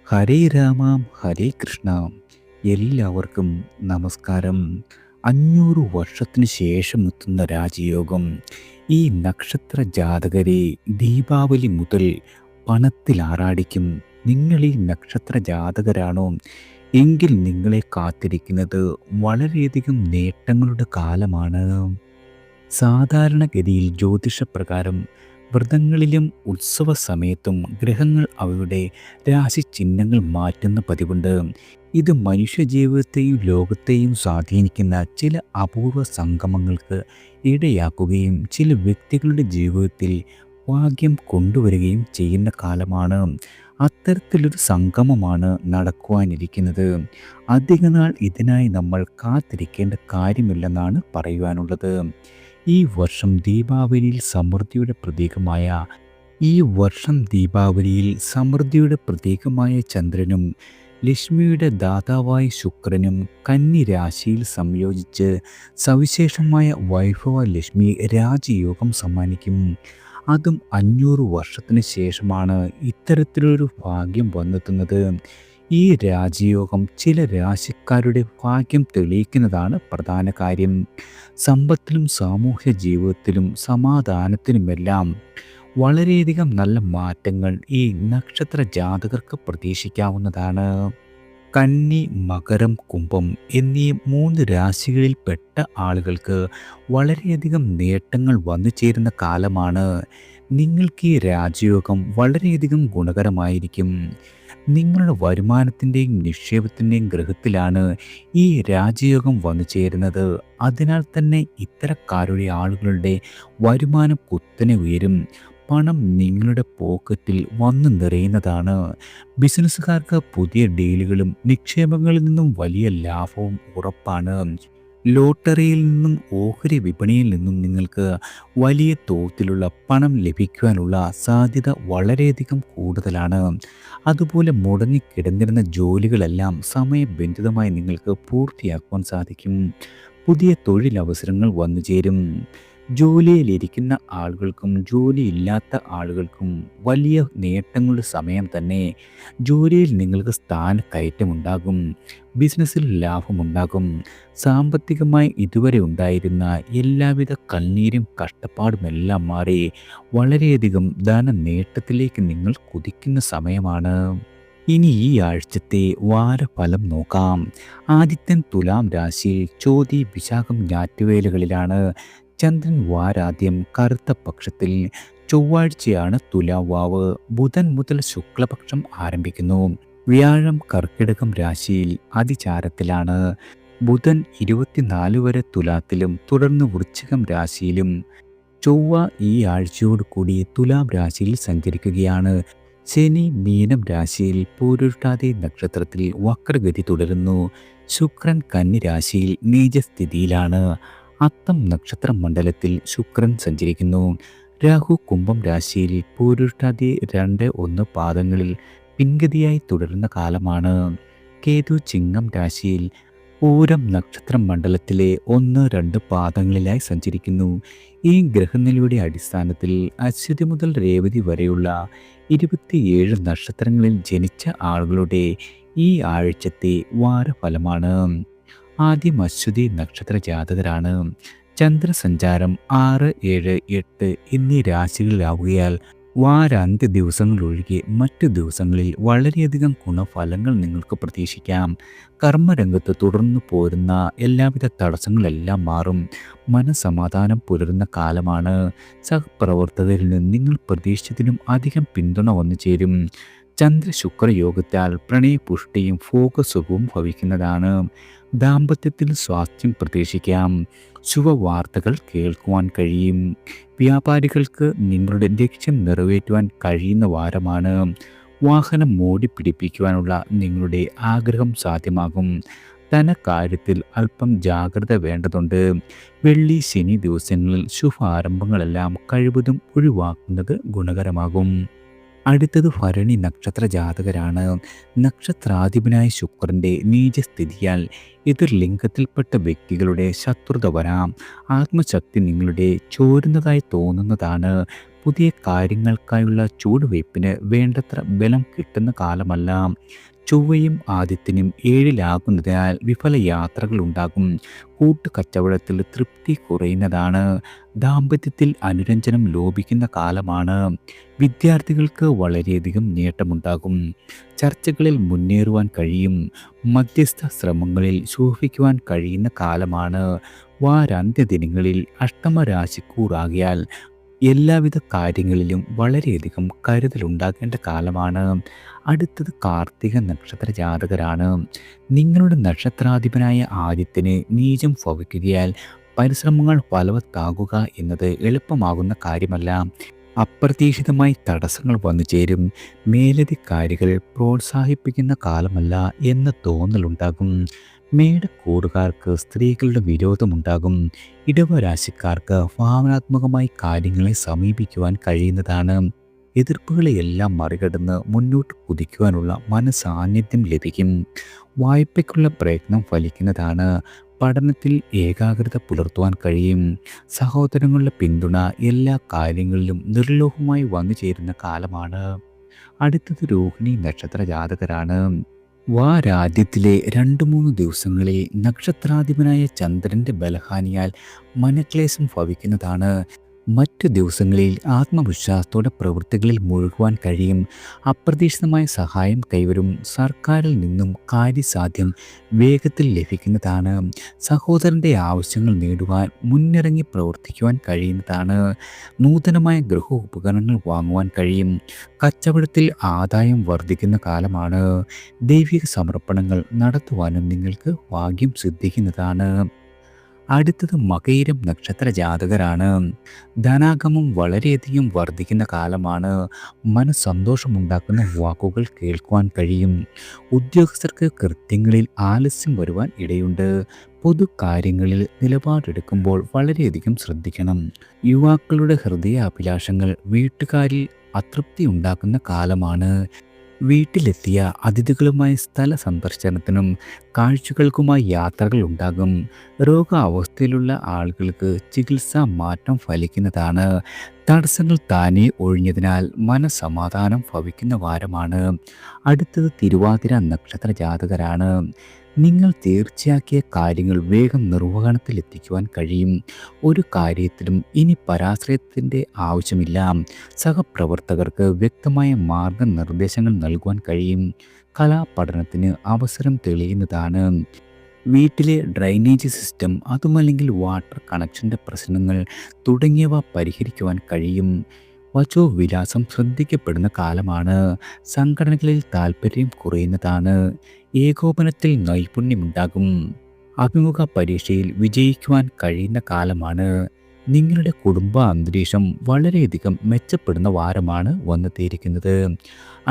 ഹരേ രാമാം ഹരേ കൃഷ്ണ. എല്ലാവർക്കും നമസ്കാരം. 500 വർഷത്തിന് ശേഷം എത്തുന്ന രാജയോഗം. ഈ നക്ഷത്ര ജാതകരെ ദീപാവലി മുതൽ പണത്തിൽ ആറാടിക്കും. നിങ്ങൾ ഈ നക്ഷത്ര ജാതകരാണോ എങ്കിൽ നിങ്ങളെ കാത്തിരിക്കുന്നത് വളരെയധികം നേട്ടങ്ങളുടെ കാലമാണ്. സാധാരണഗതിയിൽ ജ്യോതിഷപ്രകാരം വ്രതങ്ങളിലും ഉത്സവ സമയത്തും ഗ്രഹങ്ങൾ അവയുടെ രാശിചിഹ്നങ്ങൾ മാറ്റുന്ന പതിവുണ്ട്. ഇത് മനുഷ്യജീവിതത്തെയും ലോകത്തെയും സ്വാധീനിക്കുന്ന ചില അപൂർവ സംഗമങ്ങൾക്ക് ഇടയാക്കുകയും ചില വ്യക്തികളുടെ ജീവിതത്തിൽ ഭാഗ്യം കൊണ്ടുവരികയും ചെയ്യുന്ന കാലമാണ്. അത്തരത്തിലൊരു സംഗമമാണ് നടക്കുവാനിരിക്കുന്നത്. അധികനാൾ ഇതിനായി നമ്മൾ കാത്തിരിക്കേണ്ട കാര്യമില്ലെന്നാണ് പറയുവാനുള്ളത്. ഈ വർഷം ദീപാവലിയിൽ സമൃദ്ധിയുടെ പ്രതീകമായ ചന്ദ്രനും ലക്ഷ്മിയുടെ ദാതാവായ ശുക്രനും കന്നി രാശിയിൽ സംയോജിച്ച് സവിശേഷമായ വൈഭവ ലക്ഷ്മി രാജയോഗം സമ്മാനിക്കും. അതും 500 വർഷത്തിന് ശേഷമാണ് ഇത്തരത്തിലൊരു ഭാഗ്യം വന്നെത്തുന്നത്. ഈ രാജയോഗം ചില രാശിക്കാരുടെ ഭാഗ്യം തെളിയിക്കുന്നതാണ് പ്രധാന കാര്യം. സമ്പത്തിലും സാമൂഹ്യ ജീവിതത്തിലും സമാധാനത്തിനുമെല്ലാം വളരെയധികം നല്ല മാറ്റങ്ങൾ ഈ നക്ഷത്ര ജാതകർക്ക് പ്രതീക്ഷിക്കാവുന്നതാണ്. കന്നി, മകരം, കുംഭം എന്നീ 3 രാശികളിൽപ്പെട്ട ആളുകൾക്ക് വളരെയധികം നേട്ടങ്ങൾ വന്നു ചേരുന്ന കാലമാണ്. നിങ്ങൾക്ക് ഈ രാജയോഗം വളരെയധികം ഗുണകരമായിരിക്കും. നിങ്ങളുടെ വരുമാനത്തിൻ്റെയും നിക്ഷേപത്തിൻ്റെയും ഗ്രഹത്തിലാണ് ഈ രാജയോഗം വന്നു ചേരുന്നത്. അതിനാൽ തന്നെ ഇത്തരക്കാരുടെ ആളുകളുടെ വരുമാനം കുത്തനെ ഉയരും. പണം നിങ്ങളുടെ പോക്കറ്റിൽ വന്നു നിറയുന്നതാണ്. ബിസിനസ്സുകാർക്ക് പുതിയ ഡീലുകളും നിക്ഷേപങ്ങളിൽ നിന്നും വലിയ ലാഭവും ഉറപ്പാണ്. ലോട്ടറിയിൽ നിന്നും ഓഹരി വിപണിയിൽ നിന്നും നിങ്ങൾക്ക് വലിയ തോതിലുള്ള പണം ലഭിക്കുവാനുള്ള സാധ്യത വളരെയധികം കൂടുതലാണ്. അതുപോലെ മുടങ്ങിക്കിടന്നിരുന്ന ജോലികളെല്ലാം സമയബന്ധിതമായി നിങ്ങൾക്ക് പൂർത്തിയാക്കുവാൻ സാധിക്കും. പുതിയ തൊഴിലവസരങ്ങൾ വന്നു ചേരും. ജോലിയിലിരിക്കുന്ന ആളുകൾക്കും ജോലിയില്ലാത്ത ആളുകൾക്കും വലിയ നേട്ടങ്ങളുടെ സമയം തന്നെ. ജോലിയിൽ നിങ്ങൾക്ക് സ്ഥാനക്കയറ്റമുണ്ടാകും. ബിസിനസ്സിൽ ലാഭമുണ്ടാകും. സാമ്പത്തികമായി ഇതുവരെ ഉണ്ടായിരുന്ന എല്ലാവിധ കണ്ണീരും കഷ്ടപ്പാടുമെല്ലാം മാറി വളരെയധികം ധനനേട്ടത്തിലേക്ക് നിങ്ങൾ കുതിക്കുന്ന സമയമാണ്. ഇനി ഈ ആഴ്ചത്തെ വാരഫലം നോക്കാം. ആദിത്യൻ തുലാം രാശിയിൽ ചോതി, വിശാഖം, ഞാറ്റുവേലകളിലാണ്. ചന്ദ്രൻ വാരാദ്യം കറുത്ത പക്ഷത്തിൽ. ചൊവ്വാഴ്ചയാണ് തുലാം വാവ്. ബുധൻ മുതൽ ശുക്ലപക്ഷം ആരംഭിക്കുന്നു. വ്യാഴം കർക്കിടകം രാശിയിൽ അതിചാരത്തിലാണ്. ബുധൻ 24 വരെ തുലാത്തിലും തുടർന്ന് വൃശ്ചികം രാശിയിലും. ചൊവ്വ ഈ ആഴ്ചയോടുകൂടി തുലാം രാശിയിൽ സഞ്ചരിക്കുകയാണ്. ശനി മീനം രാശിയിൽ പൂരുരുട്ടാതി നക്ഷത്രത്തിൽ വക്രഗതി തുടരുന്നു. ശുക്രൻ കന്നി രാശിയിൽ നീചസ്ഥിതിയിലാണ്. അത്തം നക്ഷത്ര മണ്ഡലത്തിൽ ശുക്രൻ സഞ്ചരിക്കുന്നു. രാഹു കുംഭം രാശിയിൽ പൂരുരുട്ടാതി 2-1 പാദങ്ങളിൽ പിൻഗതിയായി തുടരുന്ന കാലമാണ്. കേതു ചിങ്ങം രാശിയിൽ പൂരം നക്ഷത്ര മണ്ഡലത്തിലെ 1-2 പാദങ്ങളിലായി സഞ്ചരിക്കുന്നു. ഈ ഗ്രഹനിലയുടെ അടിസ്ഥാനത്തിൽ അശ്വതി മുതൽ രേവതി വരെയുള്ള 27 നക്ഷത്രങ്ങളിൽ ജനിച്ച ആളുകളുടെ ഈ ആഴ്ചത്തെ വാരഫലമാണ്. ആദ്യം അശ്വതി നക്ഷത്ര ജാതകരാണ്. ചന്ദ്രസഞ്ചാരം 6, 7, 8 എന്നീ രാശികളിലാവുകയാൽ വാരാന്ത്യ ദിവസങ്ങളൊഴികെ മറ്റു ദിവസങ്ങളിൽ വളരെയധികം ഗുണഫലങ്ങൾ നിങ്ങൾക്ക് പ്രതീക്ഷിക്കാം. കർമ്മരംഗത്ത് തുടർന്നു പോരുന്ന എല്ലാവിധ തടസ്സങ്ങളെല്ലാം മാറും. മനസമാധാനം പുലരുന്ന കാലമാണ്. സഹപ്രവർത്തകരിൽ നിന്ന് നിങ്ങൾ പ്രതീക്ഷിച്ചതിലും അധികം പിന്തുണ വന്നു ചേരും. ചന്ദ്രശുക്ര യോഗത്താൽ പ്രണയപുഷ്ടിയും ഫോകസുഖവും ഭവിക്കുന്നതാണ്. ദാമ്പത്യത്തിൽ സ്വാസ്ഥ്യം പ്രതീക്ഷിക്കാം. ശുഭവാർത്തകൾ കേൾക്കുവാൻ കഴിയും. വ്യാപാരികൾക്ക് നിങ്ങളുടെ ലക്ഷ്യം നിറവേറ്റുവാൻ കഴിയുന്ന വാരമാണ്. വാഹനം മോടി പിടിപ്പിക്കുവാനുള്ള നിങ്ങളുടെ ആഗ്രഹം സാധ്യമാകും. ധനകാര്യത്തിൽ അല്പം ജാഗ്രത വേണ്ടതുണ്ട്. വെള്ളി ശനി ദിവസങ്ങളിൽ ശുഭാരംഭങ്ങളെല്ലാം കഴിവതും ഒഴിവാക്കുന്നത് ഗുണകരമാകും. അടുത്തത് ഭരണി നക്ഷത്ര ജാതകരാണ്. നക്ഷത്രാധിപനായ ശുക്രൻ്റെ നീചസ്ഥിതിയാൽ എതിർ ലിംഗത്തിൽപ്പെട്ട വ്യക്തികളുടെ ശത്രുത വരാം. ആത്മശക്തി നിങ്ങളുടെ ചോരുന്നതായി തോന്നുന്നതാണ്. പുതിയ കാര്യങ്ങൾക്കായുള്ള ചുവടുവയ്പ്പിന് വേണ്ടത്ര ബലം കിട്ടുന്ന കാലമല്ല. ചൊവ്വയും ആദിത്യനും ഏഴിലാകുന്നതിനാൽ വിഫല യാത്രകൾ ഉണ്ടാകും. കൂട്ടുകച്ചവടത്തിൽ തൃപ്തി കുറയുന്നതാണ്. ദാമ്പത്യത്തിൽ അനുരഞ്ജനം ലോപിക്കുന്ന കാലമാണ്. വിദ്യാർത്ഥികൾക്ക് വളരെയധികം നേട്ടമുണ്ടാകും. ചർച്ചകളിൽ മുന്നേറുവാൻ കഴിയും. മധ്യസ്ഥ ശ്രമങ്ങളിൽ ശോഭിക്കുവാൻ കഴിയുന്ന കാലമാണ്. വാരാന്ത്യദിനങ്ങളിൽ അഷ്ടമരാശിക്കൂറാകിയാൽ എല്ലാവിധ കാര്യങ്ങളിലും വളരെയധികം കരുതലുണ്ടാകേണ്ട കാലമാണ്. അടുത്തത് കാർത്തിക നക്ഷത്ര ജാതകരാണ്. നിങ്ങളുടെ നക്ഷത്രാധിപനായ ആദിത്യന് നീചം ഭവിക്കുകയാൽ പരിശ്രമങ്ങൾ ഫലവത്താകുക എന്നത് എളുപ്പമാകുന്ന കാര്യമല്ല. അപ്രതീക്ഷിതമായി തടസ്സങ്ങൾ വന്നു ചേരും. മേലധികാരികൾ പ്രോത്സാഹിപ്പിക്കുന്ന കാലമല്ല എന്ന തോന്നലുണ്ടാകും. മേടക്കൂറുകാർക്ക് സ്ത്രീകളുടെ വിരോധമുണ്ടാകും. ഇടവരാശിക്കാർക്ക് ഭാവനാത്മകമായി കാര്യങ്ങളെ സമീപിക്കുവാൻ കഴിയുന്നതാണ്. എതിർപ്പുകളെയെല്ലാം മറികടന്ന് മുന്നോട്ട് കുതിക്കുവാനുള്ള മനസാന്നിധ്യം ലഭിക്കും. വായ്പയ്ക്കുള്ള പ്രയത്നം ഫലിക്കുന്നതാണ്. പഠനത്തിൽ ഏകാഗ്രത പുലർത്തുവാൻ കഴിയും. സഹോദരങ്ങളുടെ പിന്തുണ എല്ലാ കാര്യങ്ങളിലും നിർലോഭമായി വന്നു ചേരുന്ന കാലമാണ്. അടുത്തത് രോഹിണി നക്ഷത്ര ജാതകരാണ്. വാരാദ്യത്തിലെ 2-3 ദിവസങ്ങളിൽ നക്ഷത്രാധിപനായ ചന്ദ്രൻ്റെ ബലഹാനിയാൽ മനക്ലേശം ഭവിക്കുന്നതാണ്. മറ്റു ദിവസങ്ങളിൽ ആത്മവിശ്വാസത്തോടെ പ്രവൃത്തികളിൽ മുഴുകുവാൻ കഴിയും. അപ്രതീക്ഷിതമായ സഹായം കൈവരും. സർക്കാരിൽ നിന്നും കാര്യസാധ്യം വേഗത്തിൽ ലഭിക്കുന്നതാണ്. സഹോദരൻ്റെ ആവശ്യങ്ങൾ നേടുവാൻ മുന്നിറങ്ങി പ്രവർത്തിക്കുവാൻ കഴിയുന്നതാണ്. നൂതനമായ ഗൃഹ ഉപകരണങ്ങൾ വാങ്ങുവാൻ കഴിയും. കച്ചവടത്തിൽ ആദായം വർദ്ധിക്കുന്ന കാലമാണ്. ദൈവിക സമർപ്പണങ്ങൾ നടത്തുവാനും നിങ്ങൾക്ക് ഭാഗ്യം സിദ്ധിക്കുന്നതാണ്. അടുത്തത് മകയിരം നക്ഷത്ര ജാതകരാണ്. ധനാഗമം വളരെയധികം വർദ്ധിക്കുന്ന കാലമാണ്. മനസ്സന്തോഷമുണ്ടാക്കുന്ന വാക്കുകൾ കേൾക്കുവാൻ കഴിയും. ഉദ്യോഗസ്ഥർക്ക് കൃത്യങ്ങളിൽ ആലസ്യം വരുവാൻ ഇടയുണ്ട്. പൊതു കാര്യങ്ങളിൽ നിലപാടെടുക്കുമ്പോൾ വളരെയധികം ശ്രദ്ധിക്കണം. യുവാക്കളുടെ ഹൃദയാഭിലാഷങ്ങൾ വീട്ടുകാരിൽ അതൃപ്തി ഉണ്ടാക്കുന്ന കാലമാണ്. വീട്ടിലെത്തിയ അതിഥികളുമായി സ്ഥല സന്ദർശനത്തിനും കാഴ്ചകൾക്കുമായി യാത്രകൾ ഉണ്ടാകും. രോഗാവസ്ഥയിലുള്ള ആളുകൾക്ക് ചികിത്സാ മാറ്റം ഫലിക്കുന്നതാണ്. തടസ്സങ്ങൾ താനേ ഒഴിഞ്ഞതിനാൽ മനസമാധാനം ഭവിക്കുന്ന വാരമാണ്. അടുത്തത് തിരുവാതിര നക്ഷത്ര ജാതകരാണ്. നിങ്ങൾ തീർച്ചയാക്കിയ കാര്യങ്ങൾ വേഗം നിർവഹണത്തിലെത്തിക്കുവാൻ കഴിയും. ഒരു കാര്യത്തിലും ഇനി പരാശ്രയത്തിൻ്റെ ആവശ്യമില്ല. സഹപ്രവർത്തകർക്ക് വ്യക്തമായ മാർഗനിർദ്ദേശങ്ങൾ നൽകുവാൻ കഴിയും. കലാപഠനത്തിന് അവസരം തെളിയുന്നതാണ്. വീട്ടിലെ ഡ്രൈനേജ് സിസ്റ്റം, അതുമല്ലെങ്കിൽ വാട്ടർ കണക്ഷൻ്റെ പ്രശ്നങ്ങൾ തുടങ്ങിയവ പരിഹരിക്കുവാൻ കഴിയും. വചോവിലാസം ശ്രദ്ധിക്കപ്പെടുന്ന കാലമാണ്. സംഘടനകളിൽ താൽപ്പര്യം കുറയുന്നതാണ്. ഏകോപനത്തിൽ നൈപുണ്യമുണ്ടാകും. അഭിമുഖ പരീക്ഷയിൽ വിജയിക്കുവാൻ കഴിയുന്ന കാലമാണ്. നിങ്ങളുടെ കുടുംബ അന്തരീക്ഷം വളരെയധികം മെച്ചപ്പെടുന്ന വാരമാണ് വന്നെത്തിയിരിക്കുന്നത്.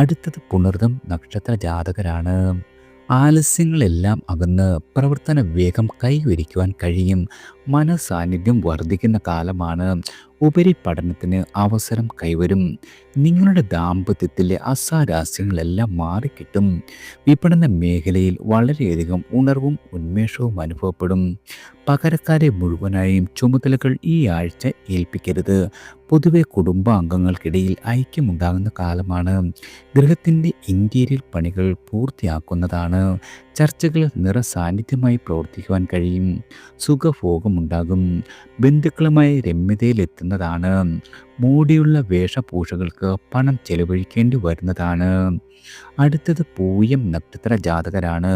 അടുത്തത് പുണർദം നക്ഷത്ര ജാതകരാണ്. ആലസ്യങ്ങളെല്ലാം അകന്ന് പ്രവർത്തന വേഗം കൈവരിക്കുവാൻ കഴിയും. മനസാന്നിധ്യം വർദ്ധിക്കുന്ന കാലമാണ്. ഉപരിപഠനത്തിന് അവസരം കൈവരും. നിങ്ങളുടെ ദാമ്പത്യത്തിലെ അസാരാസ്യങ്ങളെല്ലാം മാറിക്കിട്ടും. വിപണന മേഖലയിൽ വളരെയധികം ഉണർവും ഉന്മേഷവും അനുഭവപ്പെടും. പകരക്കാരെ മുഴുവനായും ചുമതലകൾ ഈ ആഴ്ച ഏൽപ്പിക്കരുത്. പൊതുവെ കുടുംബാംഗങ്ങൾക്കിടയിൽ ഐക്യമുണ്ടാകുന്ന കാലമാണ്. ഗൃഹത്തിൻ്റെ ഇൻറ്റീരിയർ പണികൾ പൂർത്തിയാക്കുന്നതാണ്. ചർച്ചകൾ നിറസാന്നിധ്യമായി പ്രവർത്തിക്കുവാൻ കഴിയും. സുഖഭോഗമുണ്ടാകും. ബന്ധുക്കളുമായി രമ്യതയിലെത്തുന്നതാണ്. മോടിയുള്ള വേഷഭൂഷകൾക്ക് പണം ചെലവഴിക്കേണ്ടി വരുന്നതാണ്. അടുത്തത് പൂയം നക്ഷത്ര ജാതകരാണ്.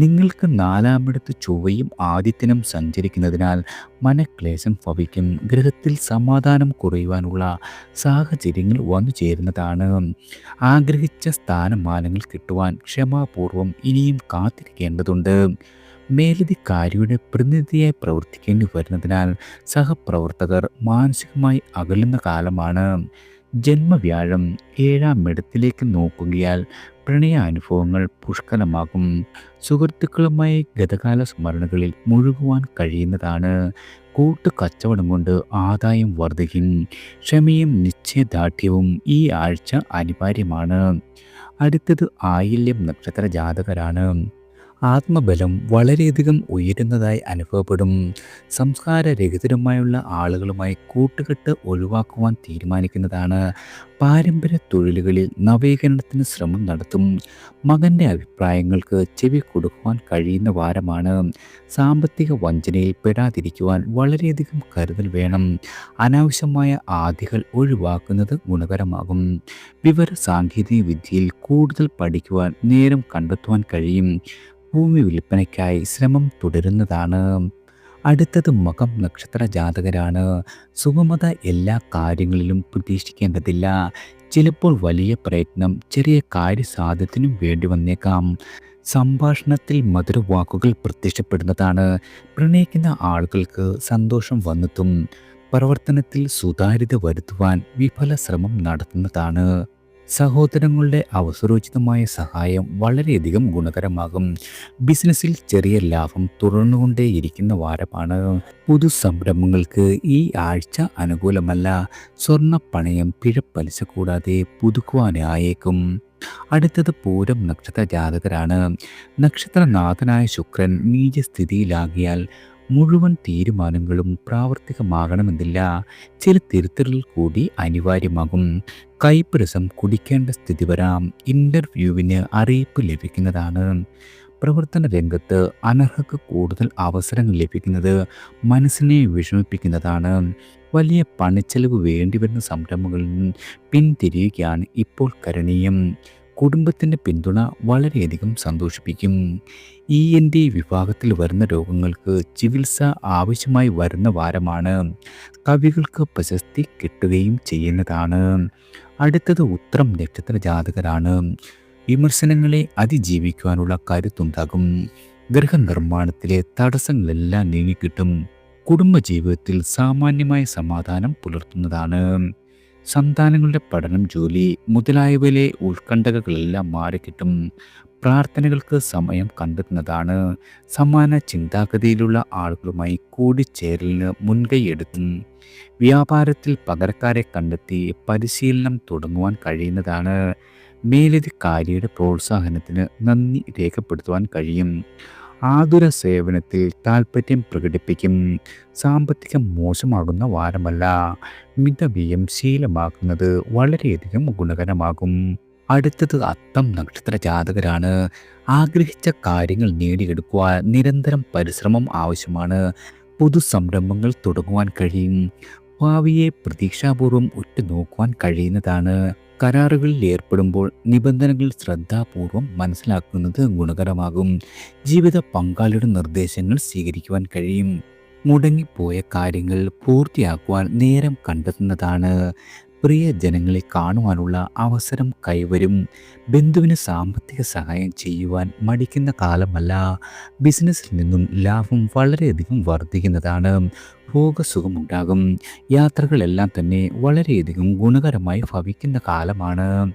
നിങ്ങൾക്ക് 4-ാമിടത്ത് ചൊവ്വയും ആദിത്യനും സഞ്ചരിക്കുന്നതിനാൽ മനക്ലേശം ഭവിക്കും. ഗൃഹത്തിൽ സമാധാനം കുറയുവാനുള്ള സാഹചര്യങ്ങൾ വന്നു ചേരുന്നതാണ്. ആഗ്രഹിച്ച സ്ഥാനമാനങ്ങൾ കിട്ടുവാൻ ക്ഷമാപൂർവം ഇനിയും കാത്തിരിക്കേണ്ടതുണ്ട്. മേലധികാരിയുടെ പ്രതിനിധിയായി പ്രവർത്തിക്കേണ്ടി വരുന്നതിനാൽ സഹപ്രവർത്തകർ മാനസികമായി അകലുന്ന കാലമാണ്. ജന്മവ്യാഴം 7-ാം ഇടത്തിലേക്ക് നോക്കുകയാൽ പ്രണയാനുഭവങ്ങൾ പുഷ്കലമാകും. സുഹൃത്തുക്കളുമായി ഗതകാല സ്മരണകളിൽ മുഴുകുവാൻ കഴിയുന്നതാണ്. കൂട്ടുകച്ചവടം കൊണ്ട് ആദായം വർദ്ധിക്കും. ക്ഷമയും നിശ്ചയദാർഢ്യവും ഈ ആഴ്ച അനിവാര്യമാണ്. അടുത്തത് ആയില്യം നക്ഷത്ര ജാതകരാണ്. ആത്മബലം വളരെയധികം ഉയരുന്നതായി അനുഭവപ്പെടും. സംസ്കാരരഹിതരുമായുള്ള ആളുകളുമായി കൂട്ടുകെട്ട് ഒഴിവാക്കുവാൻ തീരുമാനിക്കുന്നതാണ്. പാരമ്പര്യ തൊഴിലുകളിൽ നവീകരണത്തിന് ശ്രമം നടത്തും. മകൻ്റെ അഭിപ്രായങ്ങൾക്ക് ചെവി കൊടുക്കുവാൻ കഴിയുന്ന വാരമാണ്. സാമ്പത്തിക വഞ്ചനയിൽ പെടാതിരിക്കുവാൻ വളരെയധികം കരുതൽ വേണം. അനാവശ്യമായ ആദികൾ ഒഴിവാക്കുന്നത് ഗുണകരമാകും. വിവര സാങ്കേതിക വിദ്യയിൽ കൂടുതൽ പഠിക്കുവാൻ നേരം കണ്ടെത്തുവാൻ കഴിയും. ഭൂമി വിൽപ്പനയ്ക്കായി ശ്രമം തുടരുന്നതാണ്. അടുത്തത് മകം നക്ഷത്ര ജാതകരാണ്. സുഗമത എല്ലാ കാര്യങ്ങളിലും പ്രതീക്ഷിക്കേണ്ടതില്ല. ചിലപ്പോൾ വലിയ പ്രയത്നം ചെറിയ കാര്യസാധ്യത്തിനും വേണ്ടി വന്നേക്കാം. സംഭാഷണത്തിൽ മധുരവാക്കുകൾ പ്രത്യക്ഷപ്പെടുന്നതാണ്. പ്രണയിക്കുന്ന ആളുകൾക്ക് സന്തോഷം വന്നെത്തും. പ്രവർത്തനത്തിൽ സുതാര്യത വരുത്തുവാൻ വിഫല ശ്രമം നടത്തുന്നതാണ്. സഹോദരങ്ങളുടെ അവസരോചിതമായ സഹായം വളരെയധികം ഗുണകരമാകും. ബിസിനസ്സിൽ ചെറിയ ലാഭം തുടർന്നുകൊണ്ടേയിരിക്കുന്ന വാരമാണ്. പുതു സംരംഭങ്ങൾക്ക് ഈ ആഴ്ച അനുകൂലമല്ല. സ്വർണ്ണ പണയം പിഴപ്പലിശ കൂടാതെ പുതുക്കുവാനായേക്കും. അടുത്തത് പൂരം നക്ഷത്ര ജാതകരാണ്. നക്ഷത്രനാഥനായ ശുക്രൻ നീചസ്ഥിതിയിലാകിയാൽ മുഴുവൻ തീരുമാനങ്ങളും പ്രാവർത്തികമാകണമെന്നില്ല. ചില തിരുത്തലുകൾ കൂടി അനിവാര്യമാകും. കയ്പ് രസം കുടിക്കേണ്ട സ്ഥിതി വരാം. ഇൻ്റർവ്യൂവിന് അറിയിപ്പ് ലഭിക്കുന്നതാണ്. പ്രവർത്തന രംഗത്ത് അനർഹർക്ക് കൂടുതൽ അവസരങ്ങൾ ലഭിക്കുന്നത് മനസ്സിനെ വിഷമിപ്പിക്കുന്നതാണ്. വലിയ പണിച്ചെലവ് വേണ്ടിവരുന്ന സംരംഭങ്ങളിൽ നിന്ന് പിന്തിരിയുകയാണ് ഇപ്പോൾ കരണീയം. കുടുംബത്തിൻ്റെ പിന്തുണ വളരെയധികം സന്തോഷിപ്പിക്കും. ENT വിഭാഗത്തിൽ വരുന്ന രോഗങ്ങൾക്ക് ചികിത്സ ആവശ്യമായി വരുന്ന വാരമാണ്. കവികൾക്ക് പ്രശസ്തി കിട്ടുകയും ചെയ്യുന്നതാണ്. അടുത്തത് ഉത്രം നക്ഷത്ര ജാതകരാണ്. വിമർശനങ്ങളെ അതിജീവിക്കുവാനുള്ള കരുത്തുണ്ടാകും. ഗൃഹനിർമ്മാണത്തിലെ തടസ്സങ്ങളെല്ലാം നീങ്ങിക്കിട്ടും. കുടുംബജീവിതത്തിൽ സാമാന്യമായ സമാധാനം പുലർത്തുന്നതാണ്. സന്താനങ്ങളുടെ പഠനം, ജോലി മുതലായവയിലെ ഉത്കണ്ഠകളെല്ലാം മാറിക്കിട്ടും. പ്രാർത്ഥനകൾക്ക് സമയം കണ്ടെത്തുന്നതാണ്. സമാന ചിന്താഗതിയിലുള്ള ആളുകളുമായി കൂടിച്ചേരലിന് മുൻകൈയെടുത്തും. വ്യാപാരത്തിൽ പകരക്കാരെ കണ്ടെത്തി പരിശീലനം തുടങ്ങുവാൻ കഴിയുന്നതാണ്. മേലധികാരിയുടെ പ്രോത്സാഹനത്തിന് നന്ദി രേഖപ്പെടുത്തുവാൻ കഴിയും. ആതുര സേവനത്തിൽ താൽപ്പര്യം പ്രകടിപ്പിക്കും. സാമ്പത്തികം മോശമാകുന്ന വാരമല്ല. മിതവ്യയം ശീലമാക്കുന്നത് വളരെയധികം ഗുണകരമാകും. അടുത്തത് അത്തം നക്ഷത്ര ജാതകരാണ്. ആഗ്രഹിച്ച കാര്യങ്ങൾ നേടിയെടുക്കുവാൻ നിരന്തരം പരിശ്രമം ആവശ്യമാണ്. പുതു സംരംഭങ്ങൾ തുടങ്ങുവാൻ കഴിയും. ഭാവിയെ പ്രതീക്ഷാപൂർവം ഉറ്റുനോക്കുവാൻ കഴിയുന്നതാണ്. കരാറുകളിൽ ഏർപ്പെടുമ്പോൾ നിബന്ധനകൾ ശ്രദ്ധാപൂർവം മനസ്സിലാക്കുന്നത് ഗുണകരമാകും. ജീവിത പങ്കാളിയുടെ നിർദ്ദേശങ്ങൾ സ്വീകരിക്കുവാൻ കഴിയും. മുടങ്ങിപ്പോയ കാര്യങ്ങൾ പൂർത്തിയാക്കുവാൻ നേരം കണ്ടെത്തുന്നതാണ്. പ്രിയ ജനങ്ങളെ കാണുവാനുള്ള അവസരം കൈവരും. ബന്ധുവിന് സാമ്പത്തിക സഹായം ചെയ്യുവാൻ മടിക്കുന്ന കാലമല്ല. ബിസിനസ്സിൽ നിന്നും ലാഭം വളരെയധികം വർദ്ധിക്കുന്നതാണ്. ഭോഗസുഖമുണ്ടാകും. യാത്രകളെല്ലാം തന്നെ വളരെയധികം ഗുണകരമായി ഭവിക്കുന്ന കാലമാണ്.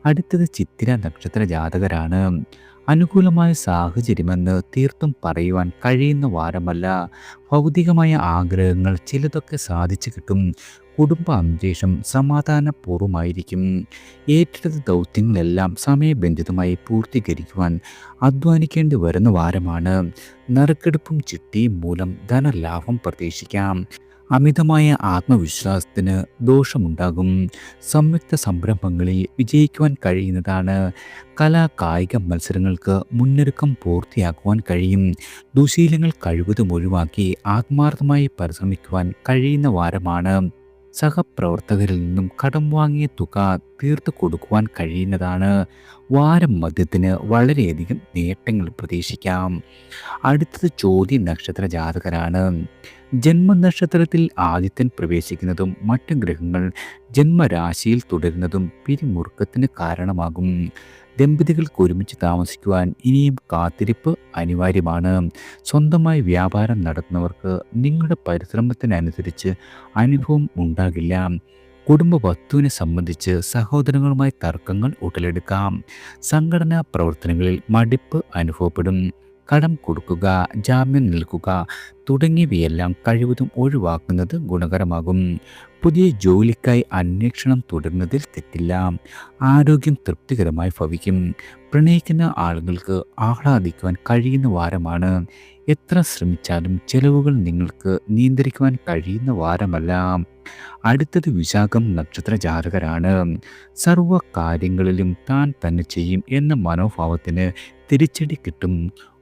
അടുത്തത് ചിത്തിര നക്ഷത്ര ജാതകരാണ്. അനുകൂലമായ സാഹചര്യമെന്ന് തീർത്തും പറയുവാൻ കഴിയുന്ന വാരമല്ല. ഭൗതികമായ ആഗ്രഹങ്ങൾ ചിലതൊക്കെ സാധിച്ചു കിട്ടും. കുടുംബ അന്തരീക്ഷം സമാധാനപൂർവ്വമായിരിക്കും. ഏറ്റെടുത്ത ദൗത്യങ്ങളെല്ലാം സമയബന്ധിതമായി പൂർത്തീകരിക്കുവാൻ അധ്വാനിക്കേണ്ടി വരുന്ന വാരമാണ്. നറുക്കെടുപ്പും ചിട്ടിയും മൂലം ധനലാഭം പ്രതീക്ഷിക്കാം. അമിതമായ ആത്മവിശ്വാസത്തിന് ദോഷമുണ്ടാകും. സംയുക്ത സംരംഭങ്ങളിൽ വിജയിക്കുവാൻ കഴിയുന്നതാണ്. കായിക മത്സരങ്ങൾക്ക് മുന്നൊരുക്കം പൂർത്തിയാക്കുവാൻ കഴിയും. ദുശീലങ്ങൾ കഴിവതും ഒഴിവാക്കി ആത്മാർത്ഥമായി പരിശ്രമിക്കുവാൻ കഴിയുന്ന വാരമാണ്. സഹപ്രവർത്തകരിൽ നിന്നും കടം വാങ്ങിയ തുക തീർത്തു കൊടുക്കുവാൻ കഴിയുന്നതാണ്. വാരം മധ്യത്തിന് വളരെയധികം നേട്ടങ്ങൾ പ്രതീക്ഷിക്കാം. അടുത്തത് ചോതി നക്ഷത്ര ജാതകരാണ്. ജന്മനക്ഷത്രത്തിൽ ആദിത്യൻ പ്രവേശിക്കുന്നതും മറ്റ് ഗ്രഹങ്ങൾ ജന്മരാശിയിൽ തുടരുന്നതും പിരിമുറുക്കത്തിന് കാരണമാകും. ദമ്പതികൾക്ക് ഒരുമിച്ച് താമസിക്കുവാൻ ഇനിയും കാത്തിരിപ്പ് അനിവാര്യമാണ്. സ്വന്തമായി വ്യാപാരം നടത്തുന്നവർക്ക് നിങ്ങളുടെ പരിശ്രമത്തിനനുസരിച്ച് അനുഭവം ഉണ്ടാകില്ല. കുടുംബ വസ്തുവിനെ സംബന്ധിച്ച് സഹോദരങ്ങളുമായി തർക്കങ്ങൾ ഉടലെടുക്കാം. സംഘടനാ പ്രവർത്തനങ്ങളിൽ മടിപ്പ് അനുഭവപ്പെടും. കടം കൊടുക്കുക, ജാമ്യം നിൽക്കുക തുടങ്ങിയവയെല്ലാം കഴിവതും ഒഴിവാക്കുന്നത് ഗുണകരമാകും. പുതിയ ജോലിക്കായി അന്വേഷണം തുടരുന്നതിൽ തെറ്റില്ല. ആരോഗ്യം തൃപ്തികരമായി ഭവിക്കും. പ്രണയിക്കുന്ന ആളുകൾക്ക് ആഹ്ലാദിക്കുവാൻ കഴിയുന്ന വാരമാണ്. എത്ര ശ്രമിച്ചാലും ചെലവുകൾ നിങ്ങൾക്ക് നിയന്ത്രിക്കുവാൻ കഴിയുന്ന വാരമല്ല. അടുത്തത് വിശാഖം നക്ഷത്ര ജാതകരാണ്. സർവ്വ കാര്യങ്ങളിലും താൻ തന്നെ ചെയ്യും എന്ന മനോഭാവത്തിന് തിരിച്ചടി കിട്ടും.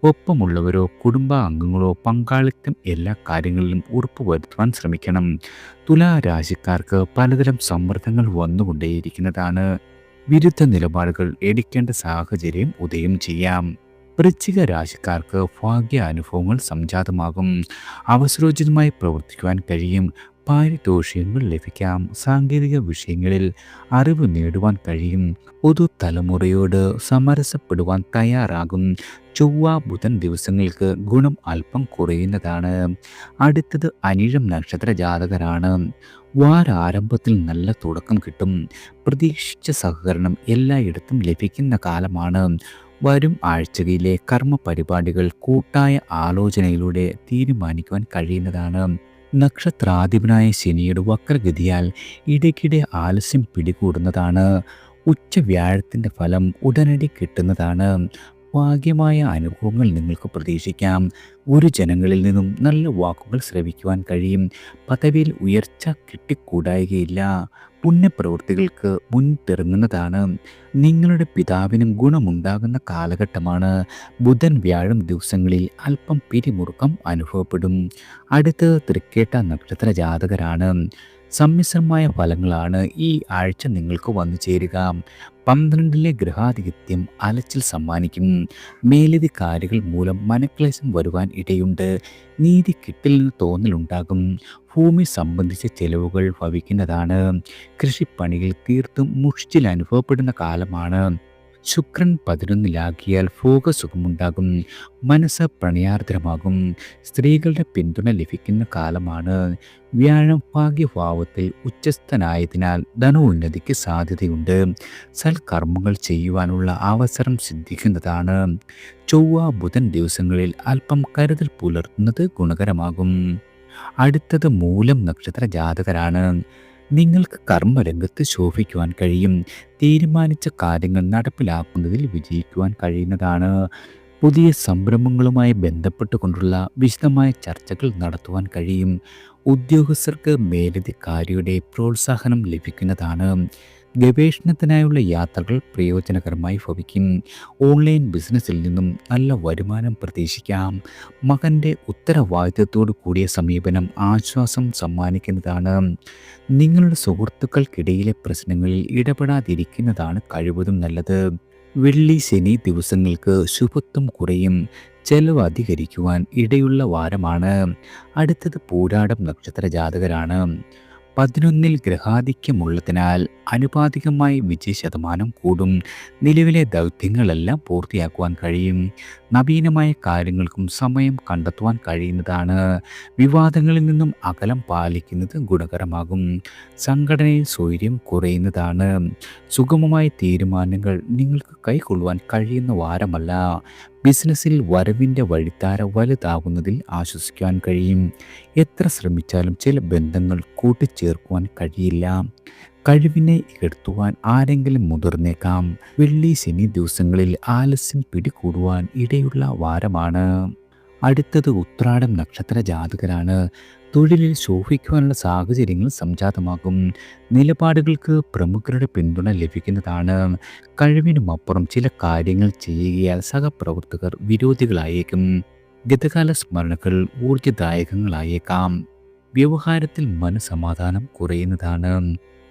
ഒപ്പമുള്ളവരോ കുടുംബാംഗങ്ങളോ പങ്കാളിത്തം എല്ലാ കാര്യങ്ങളിലും ഉറപ്പുവരുത്തുവാൻ ശ്രമിക്കണം. തുലാരാശിക്കാർക്ക് പലതരം സമ്മർദ്ദങ്ങൾ വന്നുകൊണ്ടേയിരിക്കുന്നതാണ്. വിരുദ്ധ നിലപാടുകൾ എടുക്കേണ്ട സാഹചര്യം ഉദയം ചെയ്യാം. വൃശ്ചിക രാശിക്കാർക്ക് ഭാഗ്യ അനുഭവങ്ങൾ സംജാതമാകും. അവസരോചിതമായി പ്രവർത്തിക്കുവാൻ കഴിയും. പാരിതോഷികങ്ങൾ ലഭിക്കാം. സാങ്കേതിക വിഷയങ്ങളിൽ അറിവ് നേടുവാൻ കഴിയും. പുതുതലമുറയോട് സമരസപ്പെടുവാൻ തയ്യാറാകും. ചൊവ്വ ബുധൻ ദിവസങ്ങൾക്ക് ഗുണം അല്പം കുറയുന്നതാണ്. അടുത്തത് അനിഴം നക്ഷത്ര ജാതകരാണ്. വാരാരംഭത്തിൽ നല്ല തുടക്കം കിട്ടും. പ്രതീക്ഷിച്ച സഹകരണം എല്ലായിടത്തും ലഭിക്കുന്ന കാലമാണ്. വരും ആഴ്ചകളിലെ കർമ്മ പരിപാടികൾ കൂട്ടായ ആലോചനയിലൂടെ തീരുമാനിക്കുവാൻ കഴിയുന്നതാണ്. നക്ഷത്രാധിപനായ ശനിയുടെ വക്രഗതിയാൽ ഇടയ്ക്കിടെ ആലസ്യം പിടികൂടുന്നതാണ്. ഉച്ചവ്യാഴത്തിൻ്റെ ഫലം ഉടനടി കിട്ടുന്നതാണ്. ഭാഗ്യമായ അനുഭവങ്ങൾ നിങ്ങൾക്ക് പ്രതീക്ഷിക്കാം. ഗുരുജനങ്ങളിൽ നിന്നും നല്ല വാക്കുകൾ ശ്രവിക്കുവാൻ കഴിയും. പദവിയിൽ ഉയർച്ച കിട്ടിക്കൂടായികയില്ല. പുണ്യപ്രവൃത്തികൾക്ക് മുൻതിറങ്ങുന്നതാണ്. നിങ്ങളുടെ പിതാവിനും ഗുണമുണ്ടാകുന്ന കാലഘട്ടമാണ്. ബുധൻ വ്യാഴം ദിവസങ്ങളിൽ അല്പം പിരിമുറുക്കം അനുഭവപ്പെടും. അടുത്ത് തൃക്കേട്ട നക്ഷത്ര ജാതകരാണ്. സമ്മിശ്രമായ ഫലങ്ങളാണ് ഈ ആഴ്ച നിങ്ങൾക്ക് വന്നു ചേരുക. 12ലെ ഗ്രഹാധിപത്യം അലച്ചിൽ സമ്മാനിക്കും. മേലധികാരികൾ മൂലം മനക്ലേശം വരുവാൻ ഇടയുണ്ട്. നീതി കിട്ടില്ലെന്ന് തോന്നലുണ്ടാകും. ഭൂമി സംബന്ധിച്ച ചെലവുകൾ ഭവിക്കുന്നതാണ്. കൃഷിപ്പണികൾ തീർത്തും മുഷിച്ചിൽ അനുഭവപ്പെടുന്ന കാലമാണ്. ശുക്രൻ 11ലാകിയാൽ ഭോഗസുഖമുണ്ടാകും. മനസ്സ് പ്രണയാർദ്രമാകും. സ്ത്രീകളുടെ പിന്തുണ ലഭിക്കുന്ന കാലമാണ്. വ്യാഴം ഭാഗ്യഭാവത്തിൽ ഉച്ചസ്ഥനായതിനാൽ ധനോന്നതിക്ക് സാധ്യതയുണ്ട്. സൽക്കർമ്മങ്ങൾ ചെയ്യുവാനുള്ള അവസരം സിദ്ധിക്കുന്നതാണ്. ചൊവ്വ ബുധൻ ദിവസങ്ങളിൽ അല്പം കരുതൽ പുലർത്തുന്നത് ഗുണകരമാകും. അടുത്തത് മൂലം നക്ഷത്ര ജാതകരാണ്. നിങ്ങൾക്ക് കർമ്മരംഗത്ത് ശോഭിക്കുവാൻ കഴിയും. തീരുമാനിച്ച കാര്യങ്ങൾ നടപ്പിലാക്കുന്നതിൽ വിജയിക്കുവാൻ കഴിയുന്നതാണ്. പുതിയ സംരംഭങ്ങളുമായി ബന്ധപ്പെട്ടുകൊണ്ടുള്ള വിശദമായ ചർച്ചകൾ നടത്തുവാൻ കഴിയും. ഉദ്യോഗസ്ഥർക്ക് മേലധികാരിയുടെ പ്രോത്സാഹനം ലഭിക്കുന്നതാണ്. ഗവേഷണത്തിനായുള്ള യാത്രകൾ പ്രയോജനകരമായി ഭവിക്കും. ഓൺലൈൻ ബിസിനസ്സിൽ നിന്നും നല്ല വരുമാനം പ്രതീക്ഷിക്കാം. മകൻ്റെ ഉത്തരവാദിത്തത്തോടു കൂടിയ സമീപനം ആശ്വാസം സമ്മാനിക്കുന്നതാണ്. നിങ്ങളുടെ സുഹൃത്തുക്കൾക്കിടയിലെ പ്രശ്നങ്ങളിൽ ഇടപെടാതിരിക്കുന്നതാണ് കഴിവതും നല്ലത്. വെള്ളി ശനി ദിവസങ്ങൾക്ക് ശുഭത്വം കുറയും. ചെലവ് അധികരിക്കുവാൻ ഇടയുള്ള വാരമാണ്. അടുത്തത് പൂരാടം നക്ഷത്ര ജാതകരാണ്. 11ൽ ഗ്രഹാധിക്യമുള്ളതിനാൽ അനുപാതികമായി വിജയശതമാനം കൂടും. നിലവിലെ ദൗത്യങ്ങളെല്ലാം പൂർത്തിയാക്കുവാൻ കഴിയും. നവീനമായ കാര്യങ്ങൾക്കും സമയം കണ്ടെത്തുവാൻ കഴിയുന്നതാണ്. വിവാദങ്ങളിൽ നിന്നും അകലം പാലിക്കുന്നത് ഗുണകരമാകും. സംഘടനയിൽ സ്വൈര്യം കുറയുന്നതാണ്. സുഗമമായ തീരുമാനങ്ങൾ നിങ്ങൾക്ക് കൈക്കൊള്ളുവാൻ കഴിയുന്ന വാരമല്ല. ബിസിനസ്സിൽ വരവിൻ്റെ വഴിത്താര വലുതാകുന്നതിൽ ആശ്വസിക്കാൻ കഴിയും. എത്ര ശ്രമിച്ചാലും ചില ബന്ധങ്ങൾ കൂട്ടിച്ചേർക്കുവാൻ കഴിയില്ല. കഴിവിനെ ഇകഴ്ത്തുവാൻ ആരെങ്കിലും മുതിർന്നേക്കാം. വെള്ളി ശനി ദിവസങ്ങളിൽ ആലസ്യം പിടികൂടുവാൻ ഇടയുള്ള വാരമാണ്. അടുത്തത് ഉത്രാടം നക്ഷത്ര ജാതകരാണ്. തൊഴിലിൽ ശോഭിക്കുവാനുള്ള സാഹചര്യങ്ങൾ സംജാതമാകും. നിലപാടുകൾക്ക് പ്രമുഖരുടെ പിന്തുണ ലഭിക്കുന്നതാണ്. കഴിവിനുമപ്പുറം ചില കാര്യങ്ങൾ ചെയ്യുകയാൽ സഹപ്രവർത്തകർ വിരോധികളായേക്കും. ഗതകാല സ്മരണകൾ ഊർജ്ജദായകങ്ങളായേക്കാം. വ്യവഹാരത്തിൽ മനസമാധാനം കുറയുന്നതാണ്.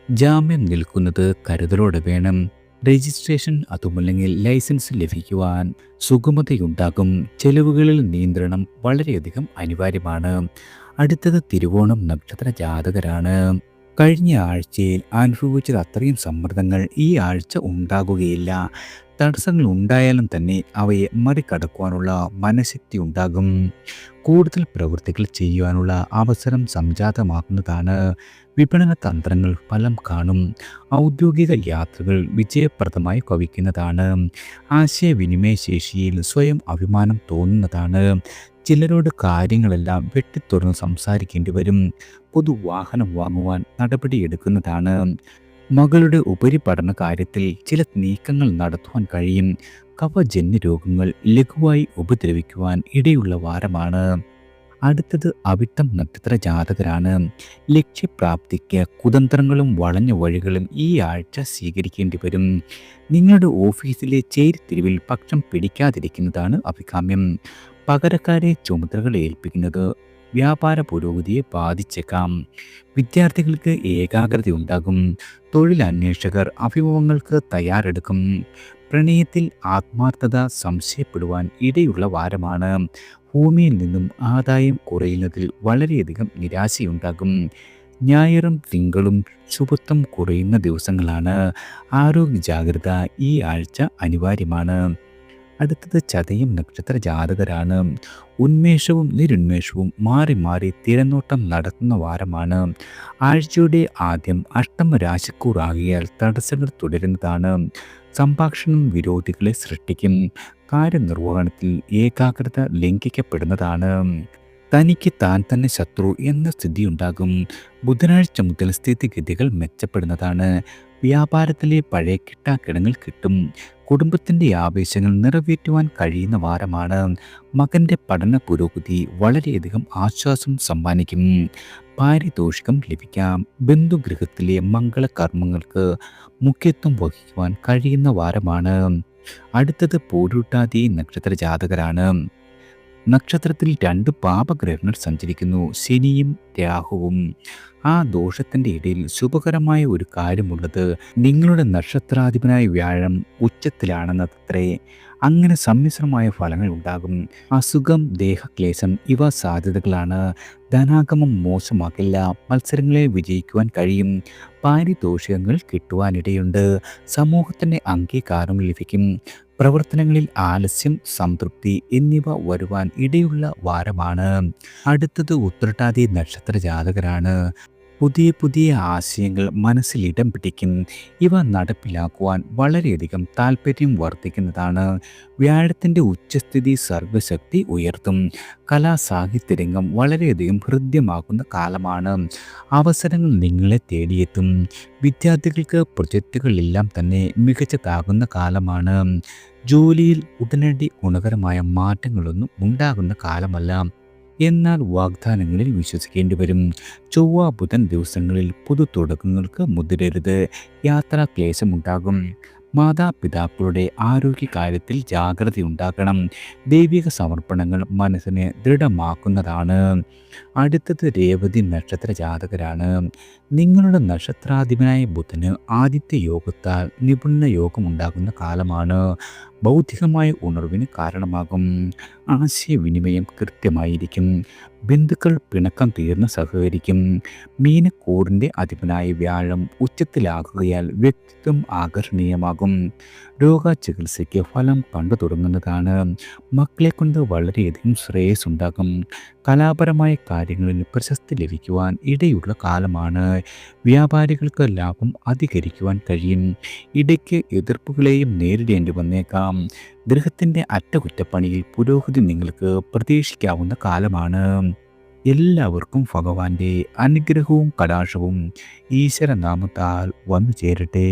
ജാമ്യം നിൽക്കുന്നത് കരുതലോടെ വേണം. രജിസ്ട്രേഷൻ അതുമല്ലെങ്കിൽ ലൈസൻസ് ലഭിക്കുവാൻ സുഗമതയുണ്ടാകും. ചെലവുകളിൽ നിയന്ത്രണം വളരെയധികം അനിവാര്യമാണ്. അടുത്തത് തിരുവോണം നക്ഷത്ര ജാതകരാണ്. കഴിഞ്ഞ ആഴ്ചയിൽ അനുഭവിച്ചത് അത്രയും സമ്മർദ്ദങ്ങൾ ഈ ആഴ്ച ഉണ്ടാകുകയില്ല. തടസ്സങ്ങൾ ഉണ്ടായാലും തന്നെ അവയെ മറികടക്കുവാനുള്ള മനഃശക്തി ഉണ്ടാകും. കൂടുതൽ പ്രവൃത്തികൾ ചെയ്യുവാനുള്ള അവസരം സംജാതമാക്കുന്നതാണ്. വിപണന തന്ത്രങ്ങൾ ഫലം കാണും. ഔദ്യോഗിക യാത്രകൾ വിജയപ്രദമായി കവിക്കുന്നതാണ്. ആശയവിനിമയ ശേഷിയിൽ സ്വയം അഭിമാനം തോന്നുന്നതാണ്. ചിലരോട് കാര്യങ്ങളെല്ലാം വെട്ടിത്തുറന്ന് സംസാരിക്കേണ്ടി വരും. പൊതുവാഹനം വാങ്ങുവാൻ നടപടിയെടുക്കുന്നതാണ്. മകളുടെ ഉപരിപഠന കാര്യത്തിൽ ചില നീക്കങ്ങൾ നടത്തുവാൻ കഴിയും. കഫജന്യ രോഗങ്ങൾ ലഘുവായി ഉപദ്രവിക്കുവാൻ ഇടയുള്ള വാരമാണ്. അടുത്തത് അവിട്ടം നക്ഷത്ര ജാതകരാണ്. ലക്ഷ്യപ്രാപ്തിക്ക് കുതന്ത്രങ്ങളും വളഞ്ഞ വഴികളും ഈ ആഴ്ച സ്വീകരിക്കേണ്ടി വരും. നിങ്ങളുടെ ഓഫീസിലെ ചേരിതിരിവിൽ പക്ഷം പിടിക്കാതിരിക്കുന്നതാണ് അഭികാമ്യം. പകരക്കാരെ ചുമതലകൾ ഏൽപ്പിക്കുന്നത് വ്യാപാര പുരോഗതിയെ ബാധിച്ചേക്കാം. വിദ്യാർത്ഥികൾക്ക് ഏകാഗ്രത ഉണ്ടാകും. തൊഴിലന്വേഷകർ അഭിമുഖങ്ങൾക്ക് തയ്യാറെടുക്കും. പ്രണയത്തിൽ ആത്മാർത്ഥത സംശയപ്പെടുവാൻ ഇടയുള്ള വാരമാണ്. ഭൂമിയിൽ നിന്നും ആദായം കുറയുന്നതിൽ വളരെയധികം നിരാശയുണ്ടാകും. ഞായറും തിങ്കളും ശുഭത്വം കുറയുന്ന ദിവസങ്ങളാണ്. ആരോഗ്യ ജാഗ്രത ഈ ആഴ്ച അനിവാര്യമാണ്. അടുത്തത് ചതയം നക്ഷത്ര ജാതകരാണ്. ഉന്മേഷവും നിരുന്മേഷവും മാറി മാറി തിരനോട്ടം നടത്തുന്ന വാരമാണ്. ആഴ്ചയുടെ ആദ്യം അഷ്ടമ രാശിക്കൂർ ആകിയാൽ തടസ്സങ്ങൾ തുടരുന്നതാണ്. സംഭാഷണം വിരോധികളെ സൃഷ്ടിക്കും. കാര്യനിർവഹണത്തിൽ ഏകാഗ്രത ലംഘിക്കപ്പെടുന്നതാണ്. തനിക്ക് താൻ തന്നെ ശത്രു എന്ന സ്ഥിതിയുണ്ടാകും. ബുധനാഴ്ച മുതൽ സ്ഥിതിഗതികൾ മെച്ചപ്പെടുന്നതാണ്. വ്യാപാരത്തിലെ പഴയ കിട്ടാക്കിടങ്ങൾ കിട്ടും. കുടുംബത്തിൻ്റെ ആവേശങ്ങൾ നിറവേറ്റുവാൻ കഴിയുന്ന വാരമാണ്. മകൻ്റെ പഠന പുരോഗതി വളരെയധികം ആശ്വാസം സമ്മാനിക്കും. പാരിതോഷികം ലഭിക്കാം. ബന്ധുഗൃഹത്തിലെ മംഗളകർമ്മങ്ങൾക്ക് മുഖ്യത്വം വഹിക്കുവാൻ കഴിയുന്ന വാരമാണ്. അടുത്തത് പൂരുട്ടാതി നക്ഷത്ര ജാതകരാണ്. നക്ഷത്രത്തിൽ 2 പാപഗ്രഹങ്ങൾ സഞ്ചരിക്കുന്നു, ശനിയും രാഹുവും. ആ ദോഷത്തിൻ്റെ ഇടയിൽ ശുഭകരമായ ഒരു കാര്യമുള്ളത്, നിങ്ങളുടെ നക്ഷത്രാധിപനായ വ്യാഴം ഉച്ചത്തിലാണെന്നത്രേ. അങ്ങനെ സമ്മിശ്രമായ ഫലങ്ങൾ ഉണ്ടാകും. അസുഖം, ദേഹക്ലേശം ഇവ സാധ്യതകളാണ്. ധനാഗമം മോശമാക്കില്ല. മത്സരങ്ങളിൽ വിജയിക്കുവാൻ കഴിയും. പാരിതോഷികങ്ങൾ കിട്ടുവാനിടയുണ്ട്. സമൂഹത്തിൻ്റെ അംഗീകാരം ലഭിക്കും. പ്രവർത്തനങ്ങളിൽ ആലസ്യം, സംതൃപ്തി എന്നിവ വരുവാൻ ഇടയുള്ള വാരമാണ്. അടുത്തത് ഉത്രട്ടാതി നക്ഷത്ര ജാതകരാണ്. പുതിയ പുതിയ ആശയങ്ങൾ മനസ്സിൽ ഇടം പിടിക്കും. ഇവ നടപ്പിലാക്കുവാൻ വളരെയധികം താല്പര്യം വർദ്ധിക്കുന്നതാണ്. വ്യാഴത്തിൻ്റെ ഉച്ചസ്ഥിതി സർവശക്തി ഉയർത്തും. കലാസാഹിത്യരംഗം വളരെയധികം ഹൃദ്യമാകുന്ന കാലമാണ്. അവസരങ്ങൾ നിങ്ങളെ തേടിയെത്തും. വിദ്യാർത്ഥികൾക്ക് പ്രൊജക്റ്റുകളെല്ലാം തന്നെ മികച്ചതാകുന്ന കാലമാണ്. ജോലിയിൽ ഉടനടി ഗുണകരമായ മാറ്റങ്ങളൊന്നും ഉണ്ടാകുന്ന കാലമല്ല. എന്നാൽ വാഗ്ദാനങ്ങളിൽ വിശ്വസിക്കേണ്ടി വരും. ചൊവ്വ ബുധൻ ദിവസങ്ങളിൽ പുതു തുടക്കങ്ങൾക്ക് മുതിരരുത്. യാത്രാക്ലേശമുണ്ടാകും. മാതാപിതാക്കളുടെ ആരോഗ്യകാര്യത്തിൽ ജാഗ്രതയുണ്ടാകണം. ദൈവിക സമർപ്പണങ്ങൾ മനസ്സിനെ ദൃഢമാക്കുന്നതാണ്. അടുത്തത് രേവതി നക്ഷത്ര ജാതകരാണ്. നിങ്ങളുടെ നക്ഷത്രാധിപനായ ബുധന് ആദിത്യ യോഗത്താൽ നിപുണ യോഗമുണ്ടാകുന്ന കാലമാണ്. ബൗദ്ധികമായ ഉണർവിന് കാരണമാകും. ആശയവിനിമയം കൃത്യമായിരിക്കും. ബന്ധുക്കൾ പിണക്കം തീർന്ന് സഹകരിക്കും. മീനക്കൂറിൻ്റെ അധിപനായ വ്യാഴം ഉച്ചത്തിലാകുകയാൽ വ്യക്തിത്വം ആകർഷണീയമാകും. രോഗചികിത്സയ്ക്ക് ഫലം കണ്ടു തുടങ്ങുന്നതാണ്. മക്കളെ കൊണ്ട് വളരെയധികം ശ്രേയസ് ഉണ്ടാകും. കലാപരമായ കാര്യങ്ങളിൽ പ്രശസ്തി ലഭിക്കുവാൻ ഇടയുള്ള കാലമാണ്. വ്യാപാരികൾക്ക് ലാഭം അധികരിക്കുവാൻ കഴിയും. ഇടയ്ക്ക് എതിർപ്പുകളെയും നേരിടേണ്ടി വന്നേക്കാം. ഗൃഹത്തിൻ്റെ അറ്റകുറ്റപ്പണിയിൽ പുരോഗതി നിങ്ങൾക്ക് പ്രതീക്ഷിക്കാവുന്ന കാലമാണ്. എല്ലാവർക്കും ഭഗവാന്റെ അനുഗ്രഹവും കടാക്ഷവും ഈശ്വരനാമത്താൽ വന്നു ചേരട്ടെ.